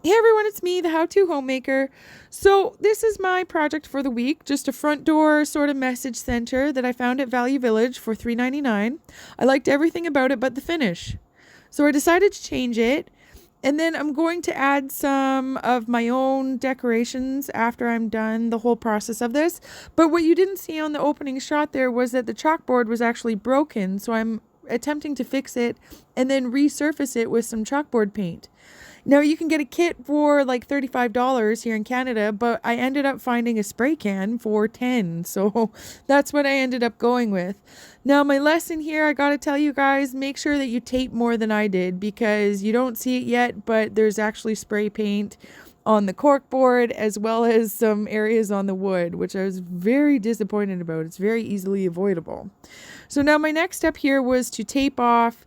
Hey everyone, it's me, the How-To Homemaker. So this is my project for the week, just a front door sort of message center that I found at Value Village for $3.99. I liked everything about it but the finish. So I decided to change it, and then I'm going to add some of my own decorations after I'm done the whole process of this. But what you didn't see on the opening shot there was that the chalkboard was actually broken, so I'm attempting to fix it and then resurface it with some chalkboard paint. Now you can get a kit for like $35 here in Canada, but I ended up finding a spray can for 10. So that's what I ended up going with. Now my lesson here, I got to tell you guys, make sure that you tape more than I did because you don't see it yet, but there's actually spray paint on the cork board as well as some areas on the wood, which I was very disappointed about. It's very easily avoidable. So now my next step here was to tape off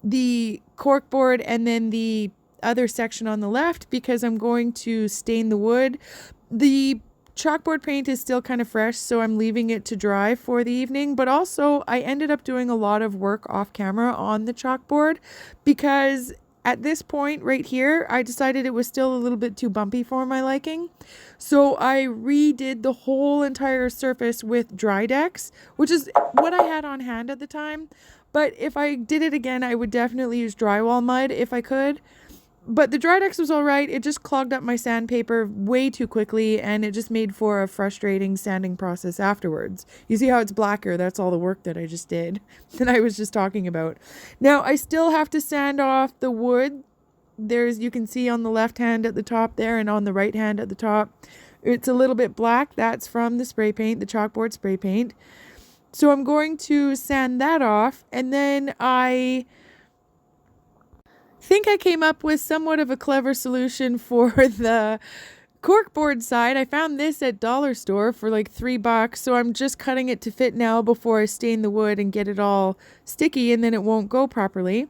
the cork board and then the other section on the left because I'm going to stain the wood. The chalkboard paint is still kind of fresh, so I'm leaving it to dry for the evening, but also I ended up doing a lot of work off camera on the chalkboard because at this point right here, I decided it was still a little bit too bumpy for my liking. So I redid the whole entire surface with Drydex, which is what I had on hand at the time. But if I did it again, I would definitely use drywall mud if I could. But the Drydex was all right. It just clogged up my sandpaper way too quickly, and it just made for a frustrating sanding process afterwards. You see how it's blacker? That's all the work that I just did, that I was just talking about. Now, I still have to sand off the wood. You can see on the left hand at the top there and on the right hand at the top. It's a little bit black. That's from the spray paint, the chalkboard spray paint. So I'm going to sand that off, and then I think I came up with somewhat of a clever solution for the corkboard side. I found this at dollar store for like $3, so I'm just cutting it to fit now before I stain the wood and get it all sticky, and then it won't go properly.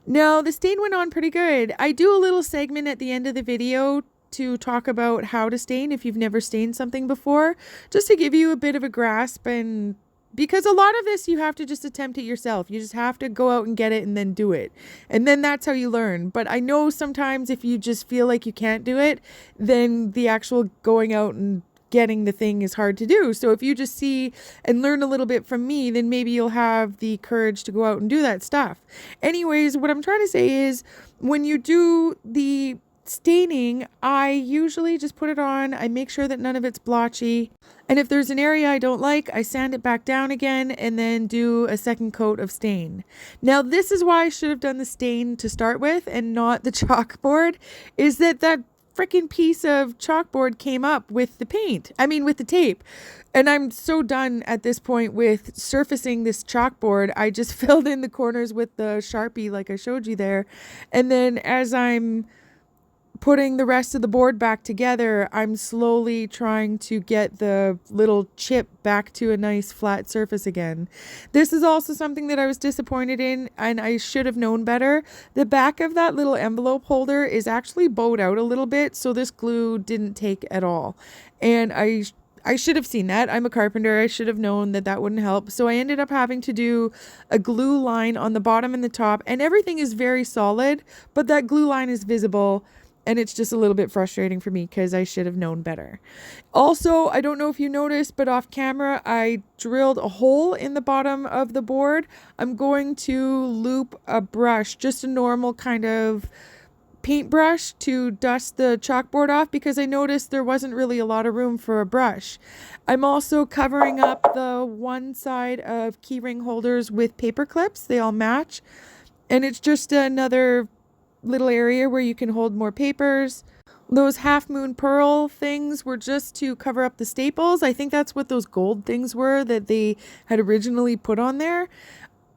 Now, the stain went on pretty good. I do a little segment at the end of the video to talk about how to stain if you've never stained something before, just to give you a bit of a grasp, and because a lot of this you have to just attempt it yourself. You just have to go out and get it and then do it. And then that's how you learn. But I know sometimes if you just feel like you can't do it, then the actual going out and getting the thing is hard to do. So if you just see and learn a little bit from me, then maybe you'll have the courage to go out and do that stuff. Anyways, what I'm trying to say is when you do the staining, I usually just put it on. I make sure that none of it's blotchy. And if there's an area I don't like, I sand it back down again and then do a second coat of stain. Now, this is why I should have done the stain to start with and not the chalkboard, is that freaking piece of chalkboard came up with the paint. I mean, with the tape. And I'm so done at this point with surfacing this chalkboard. I just filled in the corners with the Sharpie like I showed you there. And then as I'm putting the rest of the board back together, I'm slowly trying to get the little chip back to a nice flat surface again. This is also something that I was disappointed in, and I should have known better. The back of that little envelope holder is actually bowed out a little bit, so this glue didn't take at all. And I should have seen that. I'm a carpenter. I should have known that that wouldn't help. So I ended up having to do a glue line on the bottom and the top, and everything is very solid, but that glue line is visible. And it's just a little bit frustrating for me because I should have known better. Also, I don't know if you noticed, but off camera, I drilled a hole in the bottom of the board. I'm going to loop a brush, just a normal kind of paintbrush, to dust the chalkboard off because I noticed there wasn't really a lot of room for a brush. I'm also covering up the one side of keyring holders with paper clips. They all match. And it's just another little area where you can hold more papers. Those half moon pearl things were just to cover up the staples. I think that's what those gold things were that they had originally put on there.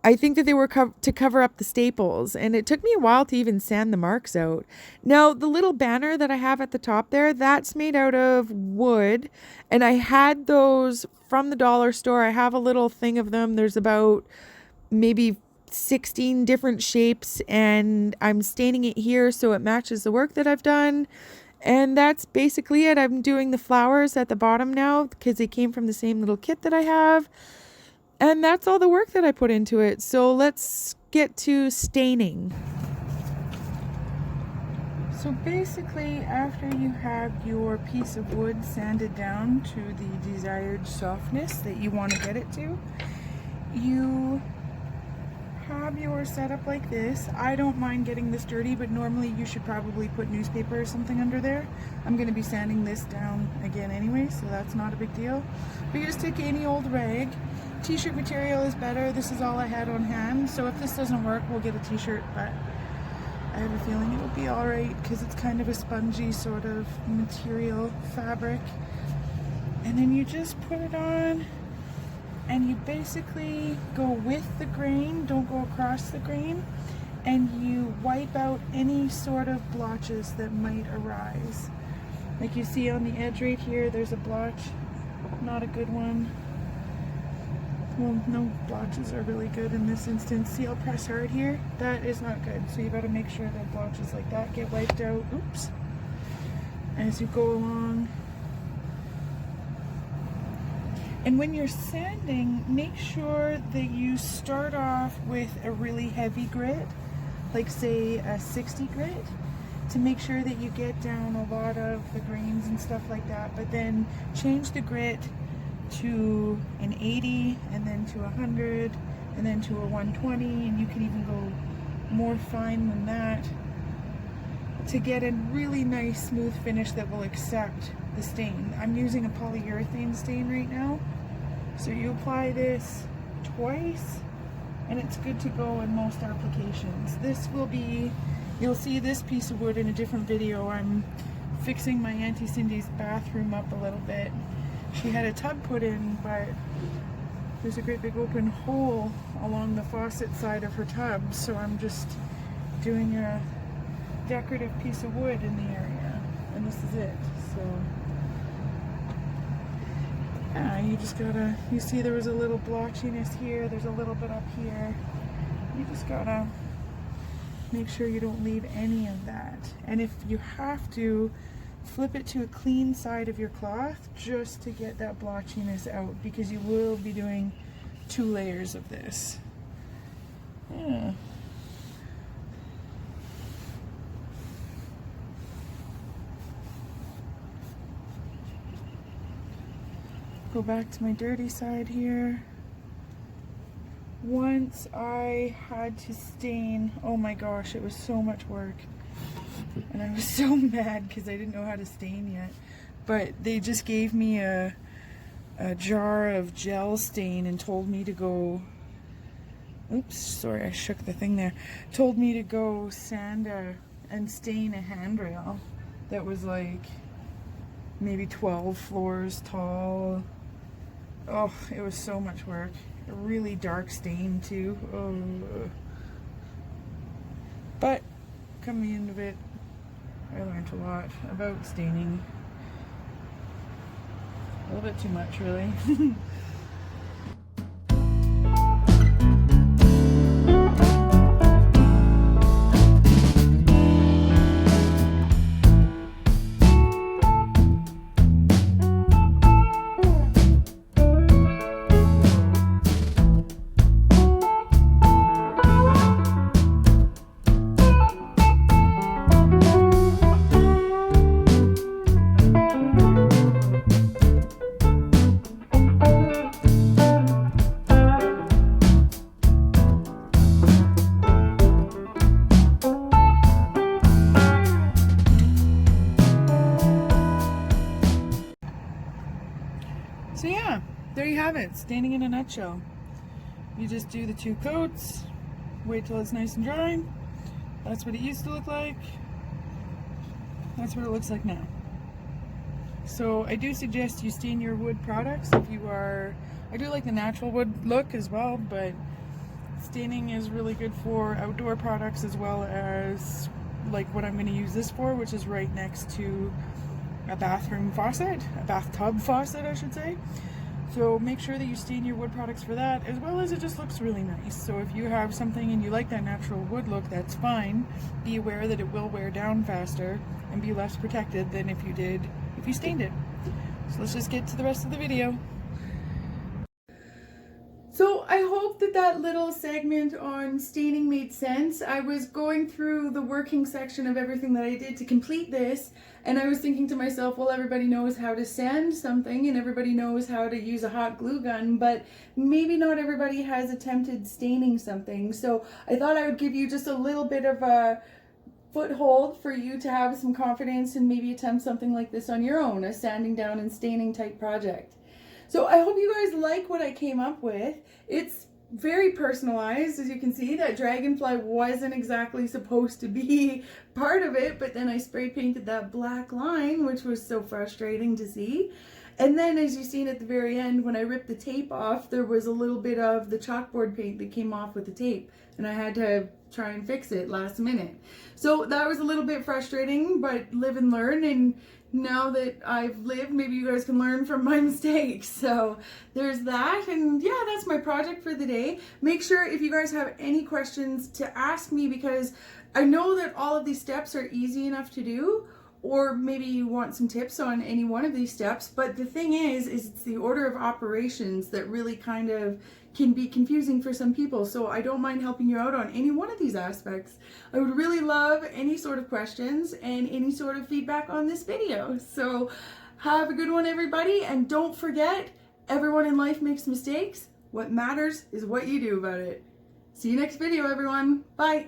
I think that they were to cover up the staples, and it took me a while to even sand the marks out. Now, the little banner that I have at the top there, that's made out of wood, and I had those from the dollar store. I have a little thing of them. There's about maybe 16 different shapes, and I'm staining it here so it matches the work that I've done. And that's basically it. I'm doing the flowers at the bottom now because they came from the same little kit that I have. And that's all the work that I put into it. So let's get to staining. So basically, after you have your piece of wood sanded down to the desired softness that you want to get it to, you have your setup like this. I don't mind getting this dirty, but normally you should probably put newspaper or something under there. I'm going to be sanding this down again anyway, so that's not a big deal. But you just take any old rag. T-shirt material is better. This is all I had on hand, so if this doesn't work, we'll get a t-shirt, but I have a feeling it will be alright because it's kind of a spongy sort of material fabric. And then you just put it on and you basically go with the grain, don't go across the grain, and you wipe out any sort of blotches that might arise. Like you see on the edge right here, there's a blotch, not a good one. Well, no blotches are really good in this instance. See, I'll press hard here. That is not good. So you gotta make sure that blotches like that get wiped out. Oops. As you go along. And when you're sanding, make sure that you start off with a really heavy grit, like say a 60 grit, to make sure that you get down a lot of the grains and stuff like that. But then change the grit to an 80 and then to 100 and then to a 120, and you can even go more fine than that to get a really nice smooth finish that will accept the stain. I'm using a polyurethane stain right now, so you apply this twice and it's good to go in most applications. This will be, you'll see this piece of wood in a different video. I'm fixing my Auntie Cindy's bathroom up a little bit. She had a tub put in, but there's a great big open hole along the faucet side of her tub, so I'm just doing a decorative piece of wood in the area, and this is it. So yeah, you just gotta, you see there was a little blotchiness here, there's a little bit up here. You just gotta make sure you don't leave any of that. And if you have to, flip it to a clean side of your cloth just to get that blotchiness out, because you will be doing 2 layers of this. Yeah. Go back to my dirty side here. Once I had to stain, oh my gosh, it was so much work. And I was so mad because I didn't know how to stain yet. But they just gave me a jar of gel stain and told me to go, oops, sorry, I shook the thing there. Told me to go sand and stain a handrail that was like maybe 12 floors tall. Oh, it was so much work. A really dark stain too. Oh. But coming into it, I learned a lot about staining. A little bit too much, really. So yeah, there you have it, staining in a nutshell. You just do the 2 coats, wait till it's nice and dry. That's what it used to look like. That's what it looks like now. So I do suggest you stain your wood products if you are, I do like the natural wood look as well, but staining is really good for outdoor products as well as like what I'm going to use this for, which is right next to a bathroom faucet, a bathtub faucet I should say. So make sure that you stain your wood products for that, as well as it just looks really nice. So if you have something and you like that natural wood look, that's fine. Be aware that it will wear down faster and be less protected than if you stained it. So let's just get to the rest of the video. So I hope that that little segment on staining made sense. I was going through the working section of everything that I did to complete this, and I was thinking to myself, well, everybody knows how to sand something and everybody knows how to use a hot glue gun, but maybe not everybody has attempted staining something. So I thought I would give you just a little bit of a foothold for you to have some confidence and maybe attempt something like this on your own, a sanding down and staining type project. So I hope you guys like what I came up with. It's very personalized. As you can see, that dragonfly wasn't exactly supposed to be part of it, but then I spray painted that black line, which was so frustrating to see. And then, as you've seen at the very end, when I ripped the tape off, there was a little bit of the chalkboard paint that came off with the tape, and I had to try and fix it last minute. So that was a little bit frustrating, but live and learn, and now that I've lived, maybe you guys can learn from my mistakes. So there's that, and yeah, that's my project for the day. Make sure if you guys have any questions to ask me, because I know that all of these steps are easy enough to do, or maybe you want some tips on any one of these steps. But the thing is it's the order of operations that really kind of can be confusing for some people. So I don't mind helping you out on any one of these aspects. I would really love any sort of questions and any sort of feedback on this video. So have a good one, everybody. And don't forget, everyone in life makes mistakes. What matters is what you do about it. See you next video, everyone. Bye.